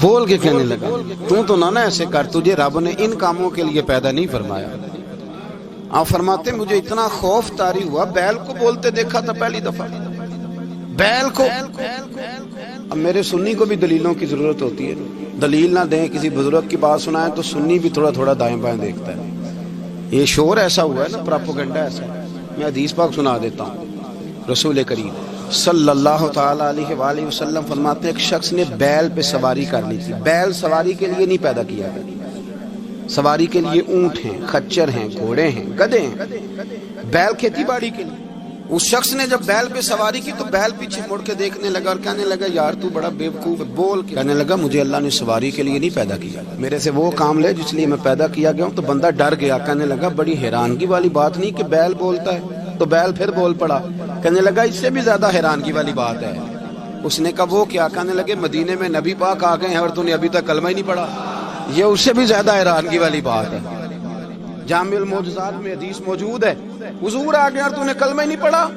بول کے کہنے لگا تو نہ ایسے کر، تجھے رب نے ان کاموں کے لیے پیدا نہیں فرمایا۔ آپ فرماتے مجھے اتنا خوف طاری ہوا، بیل کو بولتے دیکھا تھا پہلی دفعہ، بیل کو۔ اب میرے سنی کو بھی دلیلوں کی ضرورت ہوتی ہے، دلیل نہ دیں، کسی بزرگ کی بات سنائیں تو سنی بھی تھوڑا تھوڑا دائیں بائیں دیکھتا ہے۔ یہ شور ایسا ہوا ہے نا، پراپوگنڈا ایسا ہے۔ میں حدیث پاک سنا دیتا ہوں۔ رسول کریم صلی اللہ تعالی علیہ وآلہ وسلم فرماتے ہیں ایک شخص نے بیل پہ سواری کر لی تھی۔ بیل سواری کے لیے نہیں پیدا کیا گیا، سواری کے لیے اونٹ ہیں، خچر ہیں، گھوڑے ہیں، گدھے ہیں، بیل کھیتی باڑی کے لیے۔ اس شخص نے جب بیل پہ سواری کی تو بیل پیچھے مڑ کے دیکھنے لگا اور کہنے لگا یار تو بڑا بیوقوف ہے، بول کے کہنے لگا مجھے اللہ نے سواری کے لیے نہیں پیدا کیا، میرے سے وہ کام لے جس لیے میں پیدا کیا گیا ہوں۔ تو بندہ ڈر گیا، کہنے لگا بڑی حیرانگی والی بات نہیں کہ بیل بولتا ہے، تو بیل پھر بول پڑا۔ کہنے لگا اس سے بھی زیادہ حیرانگی والی بات ہے۔ اس نے کہا وہ کیا؟ کہنے لگے مدینے میں نبی پاک آ گئے ہیں اور تو نے ابھی تک کلمہ ہی نہیں پڑھا، یہ اس سے بھی زیادہ حیرانگی والی بات ہے۔ جامع المعجزات میں حدیث موجود ہے، حضور آ گئے اور تو نے کلمہ ہی نہیں پڑھا۔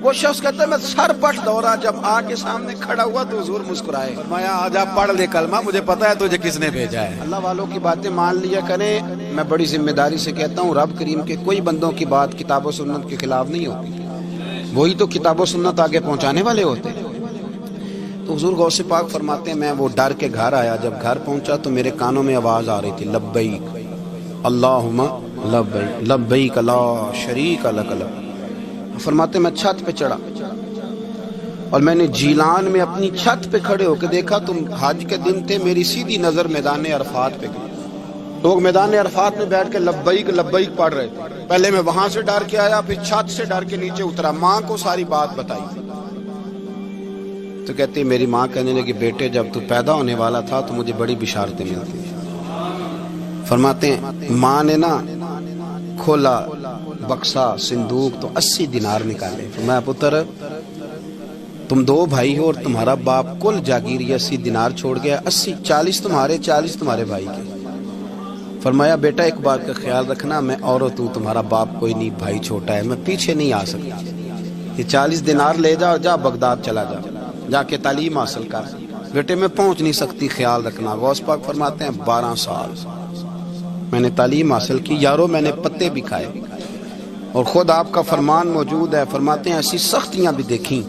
وہ شخص کہتا ہے میں سر پٹ دوڑا، جب آ کے سامنے کھڑا ہوا تو حضور مسکرائے، فرمایا آج آپ پڑھ لے کلمہ، مجھے پتا ہے تجھے کس نے بھیجا ہے۔ اللہ والوں کی باتیں مان لیا کریں۔ میں بڑی ذمہ داری سے کہتا ہوں رب کریم کے کوئی بندوں کی بات کتاب و سنت کے خلاف نہیں ہوتی، وہی تو کتاب و سنت آگے پہنچانے والے ہوتے۔ تو حضور غوث پاک فرماتے ہیں میں وہ ڈر کے گھر آیا، جب گھر پہنچا تو میرے کانوں میں آواز آ رہی تھی لبیک اللہم لبیک لبیک لا شریک لک لبیک۔ فرماتے میں چھت پہ چڑھا اور میں نے جیلان میں اپنی چھت پہ کھڑے ہو کے دیکھا تو حج کے دن تھے، میری سیدھی نظر میدان عرفات پہ گئی، لوگ میدان عرفات میں بیٹھ کے لبیک لبیک پڑھ رہے تھے۔ پہلے میں وہاں سے ڈر کے آیا، پھر چھت سے ڈر کے نیچے اترا، ماں کو ساری بات بتائی تو کہتی میری ماں کہنے لگی بیٹے جب تو پیدا ہونے والا تھا تو مجھے بڑی بشارتیں ملتی۔ فرماتے ہیں ماں نے نا کھولا بکسا صندوق تو 80 دینار نکالے، فرمایا پتر تم 2 بھائی ہو اور تمہارا باپ کل جاگیر 80 دینار چھوڑ گیا، 80 40 تمہارے 40 تمہارے بھائی کے۔ فرمایا بیٹا ایک بات کا خیال رکھنا، میں اور تو تمہارا باپ کوئی نہیں، بھائی چھوٹا ہے، میں پیچھے نہیں آ سکتا، یہ 40 دینار لے جا اور جا بغداد چلا جا، جا کے تعلیم حاصل کر، بیٹے میں پہنچ نہیں سکتی، خیال رکھنا۔ غوث پاک فرماتے ہیں 12 سال میں نے تعلیم حاصل کی یارو، میں نے پتے بھی کھائے، اور خود آپ کا فرمان موجود ہے، فرماتے ہیں ایسی سختیاں بھی دیکھیں،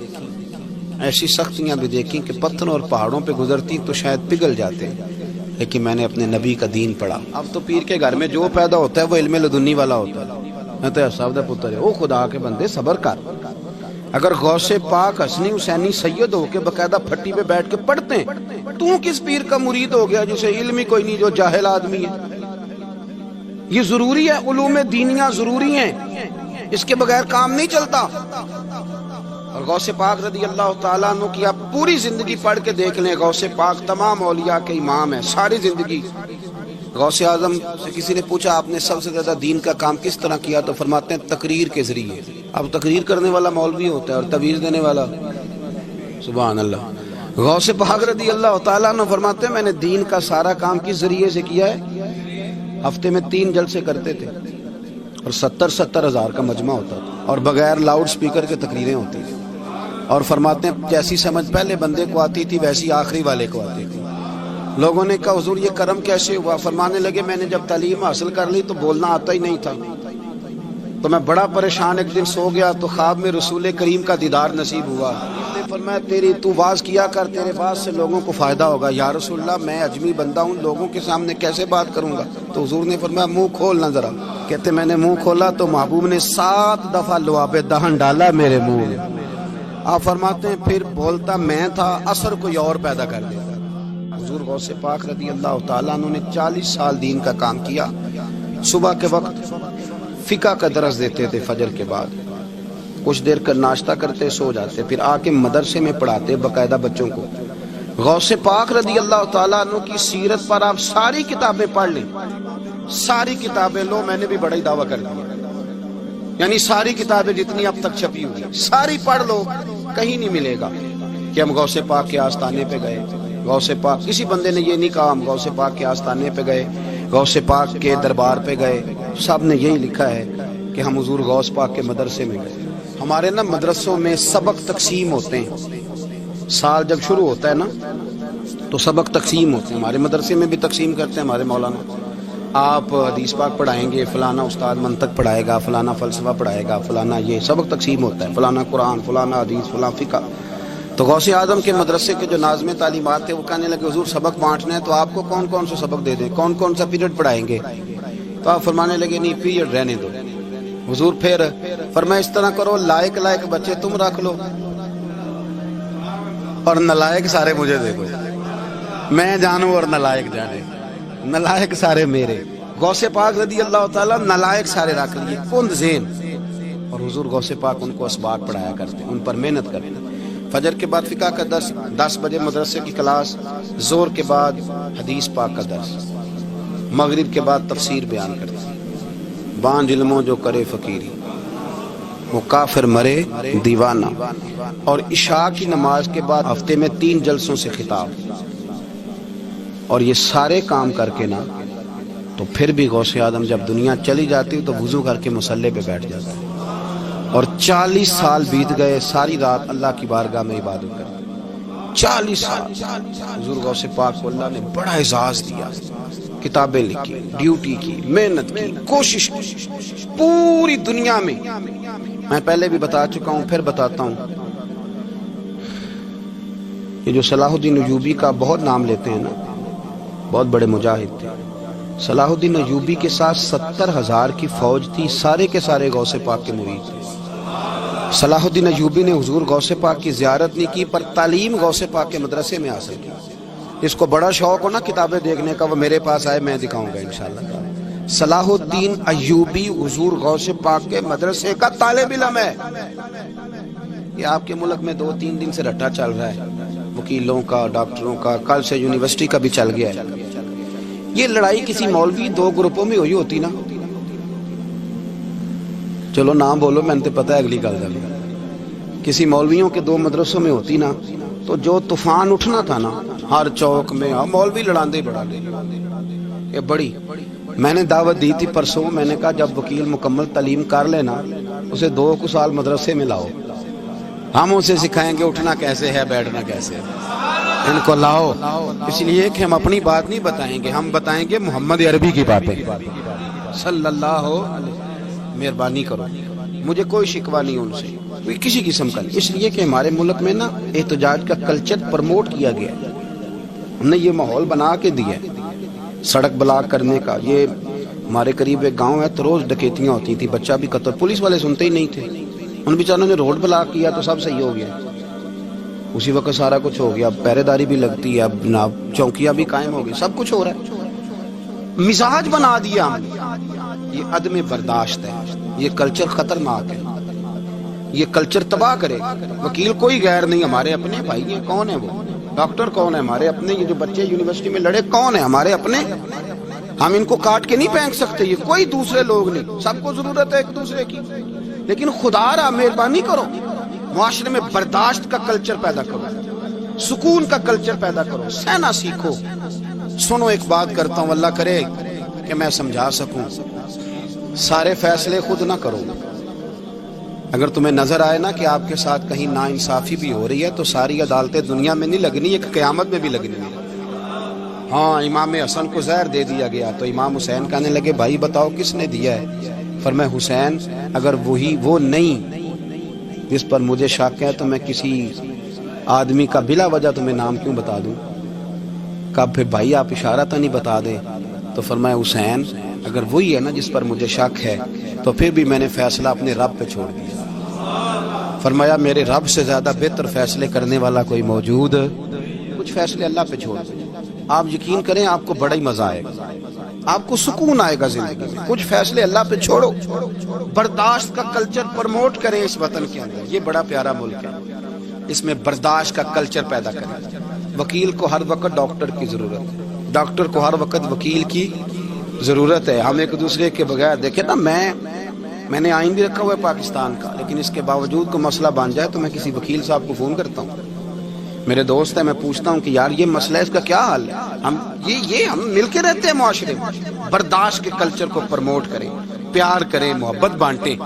ایسی سختیاں بھی دیکھیں کہ پتھروں اور پہاڑوں پہ گزرتی تو شاید پگھل جاتے، لیکن میں نے اپنے نبی کا دین پڑھا۔ اب تو پیر کے گھر میں جو پیدا ہوتا ہے وہ علم لدنی والا ہوتا ہے، میں تو صاحب دا پتر ہے، او خدا کے بندے صبر کر۔ اگر غوث پاک حسنی حسینی سید ہو کے باقاعدہ پھٹی پہ بیٹھ کے پڑھتے ہیں، تو کس پیر کا مرید ہو گیا جسے علم ہی کوئی نہیں، جو جاہل آدمی ہے؟ یہ ضروری ہے، علوم دینیاں ضروری ہیں، اس کے بغیر کام نہیں چلتا۔ اور غوث پاک رضی اللہ تعالیٰ عنہ کی آپ پوری زندگی پڑھ کے دیکھ لیں، غوث پاک تمام اولیاء کے امام ہیں، ساری زندگی۔ غوث اعظم سے کسی نے پوچھا آپ نے سب سے زیادہ دین کا کام کس طرح کیا، تو فرماتے ہیں تقریر کے ذریعے۔ اب تقریر کرنے والا مولوی ہوتا ہے اور تویز دینے والا سبحان اللہ۔ غوث پاک رضی اللہ تعالیٰ عنہ فرماتے ہیں میں نے دین کا سارا کام کس ذریعے سے کیا ہے، ہفتے میں 3 جلسے کرتے تھے اور 70 ہزار کا مجمع ہوتا تھا، اور بغیر لاؤڈ سپیکر کے تقریریں ہوتی تھی، اور فرماتے ہیں جیسی سمجھ پہلے بندے کو آتی تھی ویسی آخری والے کو آتی تھی۔ لوگوں نے کہا حضور یہ کرم کیسے ہوا؟ فرمانے لگے میں نے جب تعلیم حاصل کر لی تو بولنا آتا ہی نہیں تھا، تو میں بڑا پریشان، ایک دن سو گیا تو خواب میں رسول کریم کا دیدار نصیب ہوا۔ فرمایا تیری تو واز کیا کر، تیرے باز سے لوگوں کو فائدہ ہوگا۔ یا رسول اللہ میں اجمی بندہ ہوں، لوگوں کے سامنے کیسے بات کروں گا؟ تو حضور نے فرمایا منہ کھولنا ذرا۔ کہتے میں نے منہ کھولا تو محبوب نے 7 دفعہ لعاب دہن ڈالا میرے منہ میں۔ آپ فرماتے ہیں پھر بولتا میں تھا، اثر کوئی اور پیدا کر دیتا۔ حضور غوث پاک رضی اللہ تعالیٰ عنہ نے 40 سال دین کا کام کیا۔ صبح کے وقت فقہ کا درس دیتے تھے، فجر کے بعد کچھ دیر کر ناشتہ کرتے سو جاتے، پھر آ کے مدرسے میں پڑھاتے باقاعدہ بچوں کو۔ غوث پاک رضی اللہ تعالیٰ عنہ کی سیرت پر آپ ساری کتابیں پڑھ لیں، ساری کتابیں لو، میں نے بھی بڑا ہی دعویٰ کر دیا، یعنی ساری کتابیں جتنی اب تک چھپی ہوئی ساری پڑھ لو، کہیں نہیں ملے گا کہ ہم غوث پاک کے آستانے پہ گئے، غوث پاک کسی بندے نے یہ نہیں کہا ہم غوث پاک کے آستانے پہ گئے، غوث پاک کے دربار پہ گئے، سب نے یہی لکھا ہے کہ ہم حضور غوث پاک کے مدرسے میں گئے۔ ہمارے نا مدرسوں میں سبق تقسیم ہوتے ہیں، سال جب شروع ہوتا ہے نا تو سبق تقسیم ہوتے ہیں، ہمارے مدرسے میں بھی تقسیم کرتے ہیں ہمارے مولانا. آپ حدیث پاک پڑھائیں گے، فلانا استاد منطق پڑھائے گا، فلانا فلسفہ پڑھائے گا، فلانا یہ سبق تقسیم ہوتا ہے، فلانا قرآن، فلانا حدیث، فلاں فقہ. تو غوث اعظم کے مدرسے کے جو ناظم تعلیمات تھے وہ کہنے لگے حضور سبق بانٹنے ہیں تو آپ کو کون کون سے سبق دے دیں، کون کون سا پیریڈ پڑھائیں گے؟ تو آپ فرمانے لگے نہیں، پیریڈ رہنے دو. حضور پھر فرمایا اس طرح کرو، لائق بچے تم رکھ لو اور نلائق سارے مجھے دے دو، میں جانوں اور نلائق جانے، نلائق سارے میرے. غوث پاک رضی اللہ تعالیٰ نلائق سارے رکھ لیے، کند ذہن. اور حضور غوث پاک ان کو اسباق پڑھایا کرتے، ان پر محنت کرتے. فجر کے بعد فقہ کا درس، 10 بجے مدرسے کی کلاس، زور کے بعد حدیث پاک کا درس، مغرب کے بعد تفسیر بیان کرتے. بانج علموں جو کرے فقیری، وہ کافر مرے دیوانہ. اور عشاء کی نماز کے بعد ہفتے میں 3 جلسوں سے خطاب. اور یہ سارے کام کر کے نا تو پھر بھی غوث اعظم جب دنیا چلی جاتی تو وضو کر کے مصلی پہ بیٹھ جاتا ہے. اور 40 سال بیت گئے، ساری رات اللہ کی بارگاہ میں عبادت کرتے. 40 سال حضور غوث پاک کو اللہ نے بڑا اعزاز دیا، کتابیں لکھی، ڈیوٹی کی، محنت کی، کوشش کی پوری دنیا میں. میں پہلے بھی بتا چکا ہوں، پھر بتاتا ہوں. یہ جو صلاح الدین ایوبی کا بہت نام لیتے ہیں نا، بہت بڑے مجاہد تھے. صلاح الدین ایوبی کے ساتھ 70,000 کی فوج تھی، سارے کے سارے غوث پاک کے مرید تھے. صلاح الدین ایوبی نے حضور غوث پاک کی زیارت نہیں کی، پر تعلیم غوث پاک کے مدرسے میں حاصل کی. اس کو بڑا شوق ہو نا کتابیں دیکھنے کا، وہ میرے پاس آئے، میں دکھاؤں گا انشاءاللہ. صلاح الدین ایوبی حضور غوث پاک کے مدرسے کا طالب علم ہے. یہ آپ کے ملک میں 2-3 دن سے رٹا چل رہا ہے، وکیلوں کا، ڈاکٹروں کا، کل سے یونیورسٹی کا بھی چل گیا ہے. یہ لڑائی کسی مولوی 2 گروپوں میں ہوئی ہوتی نا، چلو نام بولو، میں نے پتہ ہے اگلی گل دل، کسی مولویوں کے 2 مدرسوں میں ہوتی نا تو جو طوفان اٹھنا تھا نا ہر چوک میں، مولوی لڑاندے بڑا لے یہ بڑی. میں نے دعوت دی تھی پرسوں، میں نے کہا جب وکیل مکمل تعلیم کر لینا اسے 2 سال مدرسے میں لاؤ، ہم اسے سکھائیں گے اٹھنا کیسے ہے، بیٹھنا کیسے ہے. ان کو لاؤ، اس لیے کہ ہم اپنی بات نہیں بتائیں گے، ہم بتائیں گے محمد عربی کی باتیں صلی اللہ علیہ. مہربانی کرو، مجھے کوئی شکوہ نہیں ان سے، کوئی کسی قسم کا نہیں. اس لیے کہ ہمارے ملک میں نا احتجاج کا کلچر پروموٹ کیا گیا، ہم نے یہ ماحول بنا کے دیا ہے سڑک بلاک کرنے کا. یہ ہمارے قریب ایک گاؤں ہے تو روز ڈکیتیاں ہوتی تھی، بچہ بھی قتل، پولیس والے سنتے ہی نہیں تھے. ان بیچاروں نے روڈ بلاک کیا تو سب صحیح ہو گیا، اسی وقت سارا کچھ ہو گیا. اب پہرے داری بھی لگتی ہے، اب چوکیاں بھی قائم ہو گئی، سب کچھ ہو رہا ہے. مزاج بنا دیا ہم. یہ عدم برداشت ہے، یہ کلچر خطرناک ہے، یہ کلچر تباہ کرے. وکیل کوئی غیر نہیں، ہمارے اپنے بھائی ہیں. کون ہے وہ؟ ڈاکٹر کون ہے؟ ہمارے اپنے. یہ جو بچے یونیورسٹی میں لڑے کون ہے؟ ہمارے اپنے. ہم ان کو کاٹ کے نہیں پھینک سکتے، یہ کوئی دوسرے لوگ نہیں، سب کو ضرورت ہے ایک دوسرے کی. لیکن خدا را مہربانی کرو، معاشرے میں برداشت کا کلچر پیدا کرو، سکون کا کلچر پیدا کرو، سہنا سیکھو. سنو ایک بات کرتا ہوں، اللہ کرے کہ میں سمجھا سکوں. سارے فیصلے خود نہ کرو. اگر تمہیں نظر آئے نا کہ آپ کے ساتھ کہیں ناانصافی بھی ہو رہی ہے تو ساری عدالتیں دنیا میں نہیں لگنی، ایک قیامت میں بھی لگنی ہے. ہاں امام حسن کو زہر دے دیا گیا تو امام حسین کہنے لگے بھائی بتاؤ کس نے دیا ہے؟ فرمایا حسین اگر وہی وہ نہیں جس پر مجھے شک ہے تو میں کسی آدمی کا بلا وجہ تمہیں نام کیوں بتا دوں؟ کہا پھر بھائی آپ اشارہ تو نہیں بتا دے. تو فرمایا حسین اگر وہی ہے نا جس پر مجھے شک ہے تو پھر بھی میں نے فیصلہ اپنے رب پہ چھوڑ دیا. فرمایا میرے رب سے زیادہ بہتر فیصلے کرنے والا کوئی موجود؟ کچھ فیصلے اللہ پہ چھوڑ دیں. آپ یقین کریں آپ کو بڑا ہی مزہ آئے گا، آپ کو سکون آئے گا زندگی میں. کچھ فیصلے اللہ پہ چھوڑو، برداشت کا کلچر پروموٹ کریں اس وطن کے اندر. یہ بڑا پیارا ملک ہے، اس میں برداشت کا کلچر پیدا کریں. وکیل کو ہر وقت ڈاکٹر کی ضرورت ہے، ڈاکٹر کو ہر وقت وکیل کی ضرورت ہے. ہم ایک دوسرے کے بغیر دیکھیں نا، میں نے آئین بھی رکھا ہوا ہے پاکستان کا، لیکن اس کے باوجود کو مسئلہ بن جائے تو میں کسی وکیل صاحب کو فون کرتا ہوں، میرے دوست ہے، میں پوچھتا ہوں کہ یار یہ مسئلہ ہے، اس کا کیا حل ہے. ہم مل کے رہتے ہیں معاشرے میں. برداشت کے کلچر کو پروموٹ کریں، پیار کریں، محبت بانٹیں.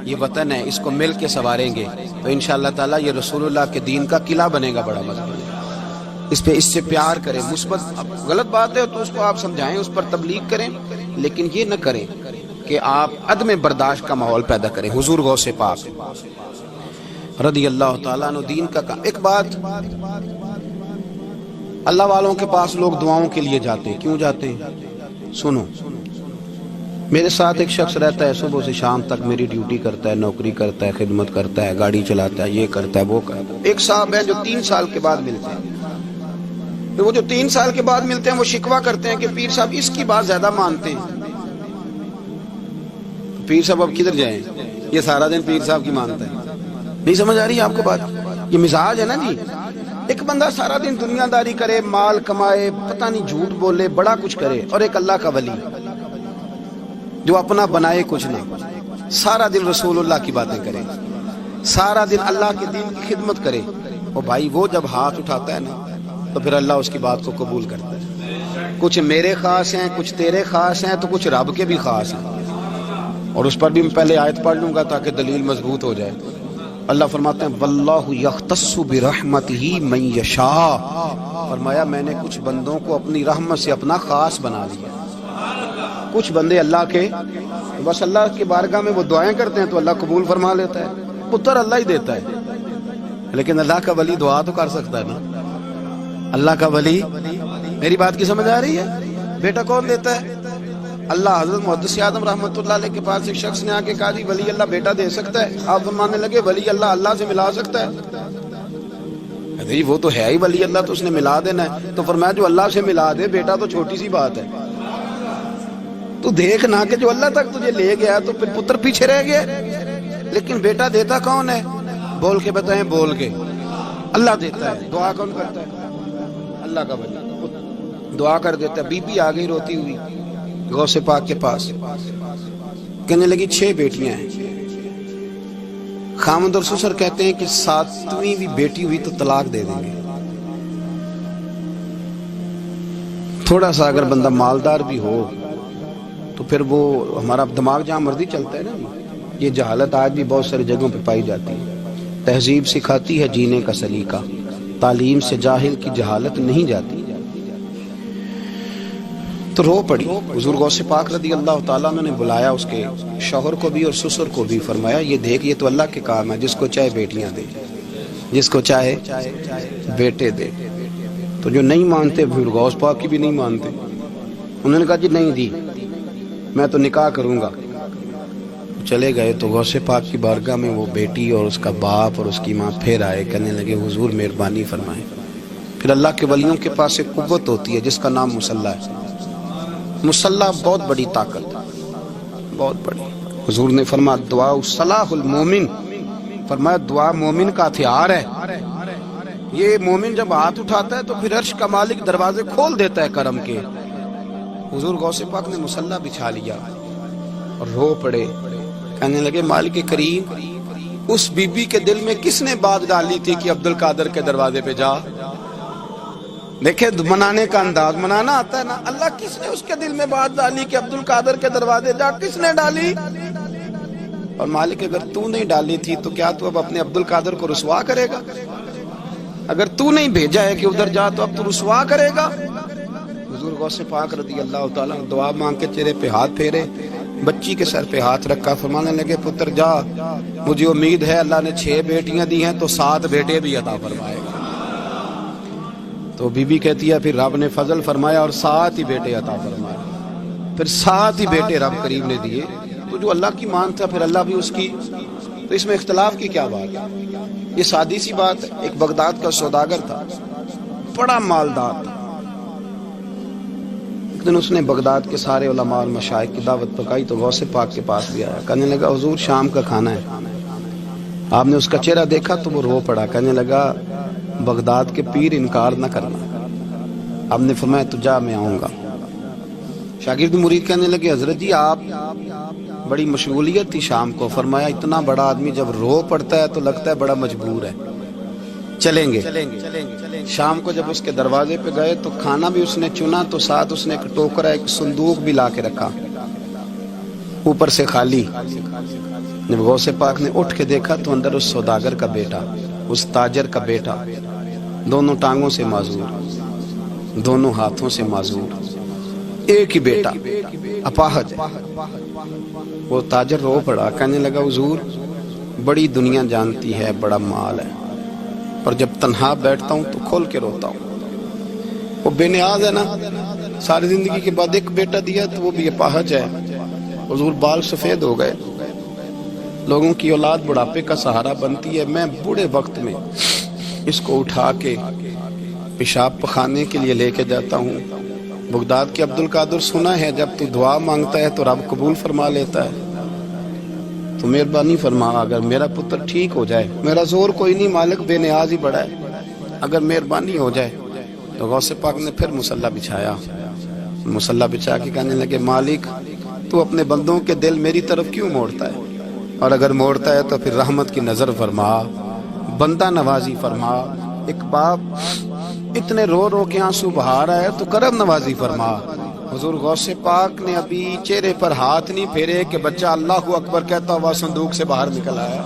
یہ وطن ہے، اس کو مل کے سنواریں گے تو انشاءاللہ تعالی یہ رسول اللہ کے دین کا قلعہ بنے گا بڑا مضبوط. اس سے پیار کریں، مثبت غلط بات ہے تو اس کو آپ سمجھائیں، اس پر تبلیغ کریں، لیکن یہ نہ کریں کہ آپ عدم برداشت کا ماحول پیدا کریں۔ حضور غوث پاک رضی اللہ تعالیٰ عنہ دین کا کام۔ ایک بات، اللہ والوں کے پاس لوگ دعاؤں کے لیے جاتے ہیں، کیوں جاتے ہیں؟ سنو، میرے ساتھ ایک شخص رہتا ہے، صبح سے شام تک میری ڈیوٹی کرتا ہے، نوکری کرتا ہے، خدمت کرتا ہے، گاڑی چلاتا ہے، یہ کرتا ہے وہ کرتا ہے۔ ایک صاحب ہے جو 3 سال کے بعد ملتے ہیں، وہ جو 3 سال کے بعد ملتے ہیں وہ شکوہ کرتے ہیں کہ پیر صاحب اس کی بات زیادہ مانتے ہیں۔ پیر صاحب اب کدھر جائیں، یہ سارا دن پیر صاحب کی مانتا ہے۔ نہیں سمجھ آ رہی ہے آپ کو بات؟ یہ مزاج ہے نا جی۔ ایک بندہ سارا دن دنیا داری کرے، مال کمائے، پتہ نہیں جھوٹ بولے، بڑا کچھ کرے، اور ایک اللہ کا ولی جو اپنا بنائے کچھ نہ، سارا دن رسول اللہ کی باتیں کرے، سارا دن اللہ کے دین کی خدمت کرے، اور بھائی وہ جب ہاتھ اٹھاتا ہے نا تو پھر اللہ اس کی بات کو قبول کرتا ہے۔ کچھ میرے خاص ہیں، کچھ تیرے خاص ہیں، تو کچھ رب کے بھی خاص ہیں، اور اس پر بھی میں پہلے آیت پڑھ لوں گا تاکہ دلیل مضبوط ہو جائے۔ اللہ فرماتے ہیں واللہ یختص برحمتہ من یشاء، فرمایا میں نے کچھ بندوں کو اپنی رحمت سے اپنا خاص بنا لیا۔ کچھ بندے اللہ کے بس اللہ کی بارگاہ میں وہ دعائیں کرتے ہیں تو اللہ قبول فرما لیتا ہے، پتر اللہ ہی دیتا ہے، لیکن اللہ کا ولی دعا تو کر سکتا ہے نا۔ اللہ کا ولی، میری بات کی سمجھ آ رہی ہے؟ بیٹا کون دیتا ہے؟ اللہ۔ حضرت محدث اعظم رحمۃ اللہ علیہ کے پاس ایک شخص نے آ کے کہا جی ولی اللہ بیٹا دے سکتا ہے؟ آپ فرمانے لگے ولی اللہ اللہ سے ملا سکتا ہے؟ جی وہ تو ہے ہی ولی اللہ، تو اس نے ملا دینا ہے۔ تو فرمایا جو اللہ سے ملا دے بیٹا تو چھوٹی سی بات ہے، تو دیکھ نہ کہ جو اللہ تک تجھے لے گیا تو پھر پتر پیچھے رہ گیا۔ لیکن بیٹا دیتا کون ہے؟ بول کے بتائیں، بول کے۔ اللہ دیتا ہے۔ دعا کون کرتا ہے؟ اللہ کا ولی دعا کر دیتا ہے۔ بی بی آ گئی روتی ہوئی غوث پاک کے پاس، کہنے لگی 6 بیٹیاں ہیں۔ خامد اور سسر کہتے ہیں کہ 7ویں بھی بیٹی ہوئی تو طلاق دے دیں گے۔ تھوڑا سا اگر بندہ مالدار بھی ہو تو پھر وہ ہمارا دماغ جہاں مرضی چلتا ہے نا۔ یہ جہالت آج بھی بہت ساری جگہوں پہ پائی جاتی ہے۔ تہذیب سکھاتی ہے جینے کا سلیقہ، تعلیم سے جاہل کی جہالت نہیں جاتی۔ تو رو پڑی۔ حضور غوث پاک رضی اللہ تعالیٰ عنہ نے بلایا اس کے شوہر کو بھی اور سسر کو بھی، فرمایا یہ دیکھ یہ تو اللہ کے کام ہے، جس کو چاہے بیٹیاں دے، جس کو چاہے بیٹے دے۔ تو جو نہیں مانتے پھر غوث پاک کی بھی نہیں مانتے، انہوں نے کہا جی نہیں دی، میں تو نکاح کروں گا۔ چلے گئے تو غوث پاک کی بارگاہ میں وہ بیٹی اور اس کا باپ اور اس کی ماں پھر آئے، کہنے لگے حضور مہربانی فرمائیں۔ پھر اللہ کے ولیوں کے پاس ایک قوت ہوتی ہے جس کا نام مصلی ہے۔ مصلی بہت بڑی طاقت، بہت بڑی۔ حضور نے فرمایا دعا صلاح المومن، فرمایا دعا مومن کا ہتھیار ہے۔ یہ مومن جب ہاتھ اٹھاتا ہے تو پھر عرش کا مالک دروازے کھول دیتا ہے کرم کے۔ حضور غوث پاک نے مصلی بچھا لیا اور رو پڑے، کہنے لگے مالک کریم، اس بی بی کے دل میں کس نے بات ڈالی تھی کہ عبد القادر کے دروازے پہ جا؟ دیکھیں منانے کا انداز، منانا آتا ہے نا۔ اللہ کس نے اس کے دل میں بات ڈالی کہ عبد القادر کے دروازے جا؟ کس نے ڈالی؟ اور مالک اگر تو نہیں ڈالی تھی تو کیا تو اب اپنے عبد القادر کو رسوا کرے گا؟ اگر تو نہیں بھیجا ہے کہ ادھر جا تو اب تو رسوا کرے گا؟ حضور غوث پاک رضی اللہ تعالیٰ دعا مانگ کے چہرے پہ ہاتھ پھیرے، بچی کے سر پہ ہاتھ رکھا، فرمانے لگے پتر جا، مجھے امید ہے اللہ نے 6 بیٹیاں دی ہیں تو 7 بیٹے بھی عطا فرمائے گا۔ تو بی بی کہتی ہے پھر رب نے فضل فرمایا اور 7 ہی بیٹے عطا فرمائے، پھر 7 ہی بیٹے رب کریم نے دیے۔ تو جو اللہ کی مانتا پھر اللہ بھی اس کی، تو اس میں اختلاف کی کیا بات ہے؟ یہ سادی سی بات ہے۔ ایک بغداد کا سوداگر تھا، بڑا مالدار تھا۔ ایک دن اس نے بغداد کے سارے علماء اور مشائخ کی دعوت پکائی تو غوث پاک کے پاس بھی آیا، کہنے لگا حضور شام کا کھانا ہے۔ آپ نے اس کا چہرہ دیکھا تو وہ رو پڑا، کہنے لگا بغداد کے پیر انکار نہ کرنا۔ آپ نے فرمایا تو جا میں آؤں گا۔ شاگرد مرید کہنے لگے حضرت جی آپ بڑی مشغولیت تھی شام کو، فرمایا اتنا بڑا آدمی جب رو پڑتا ہے تو لگتا ہے بڑا مجبور ہے، چلیں گے۔ شام کو جب اس کے دروازے پہ گئے تو کھانا بھی اس نے چنا تو ساتھ اس نے ایک ٹوکرا ایک صندوق بھی لا کے رکھا، اوپر سے خالی۔ جب غوث پاک نے اٹھ کے دیکھا تو اندر اس سوداگر کا بیٹا، اس تاجر کا بیٹا، دونوں ٹانگوں سے معذور، دونوں ہاتھوں سے معذور، ایک ہی بیٹا اپاہج ہے۔ وہ تاجر رو پڑا، کہنے لگا حضور بڑی دنیا جانتی ہے، بڑا مال ہے، پر جب تنہا بیٹھتا ہوں تو کھول کے روتا ہوں۔ وہ بے نیاز ہے نا، ساری زندگی کے بعد ایک بیٹا دیا تو وہ بھی اپاہج ہے۔ حضور بال سفید ہو گئے، لوگوں کی اولاد بڑھاپے کا سہارا بنتی ہے، میں بوڑھے وقت میں اس کو اٹھا کے پیشاب پخانے کے لیے لے کے جاتا ہوں۔ بغداد کے عبد القادر سنا ہے جب تو دعا مانگتا ہے تو رب قبول فرما لیتا ہے، تو مہربانی فرما اگر میرا پتر ٹھیک ہو جائے، میرا زور کوئی نہیں، مالک بے نیاز ہی بڑا ہے، اگر مہربانی ہو جائے۔ تو غوث پاک نے پھر مصلی بچھایا، مصلی بچھا کے کہنے لگے مالک تو اپنے بندوں کے دل میری طرف کیوں موڑتا ہے، اور اگر موڑتا ہے تو پھر رحمت کی نظر فرما، بندہ نوازی فرما۔ ایک باپ اتنے رو رو کے آنسو بہا رہا ہے تو کرم نوازی فرما۔ حضور غوث پاک نے ابھی چہرے پر ہاتھ نہیں پھیرے کہ بچہ اللہ اکبر کہتا ہوا صندوق سے باہر نکل آیا۔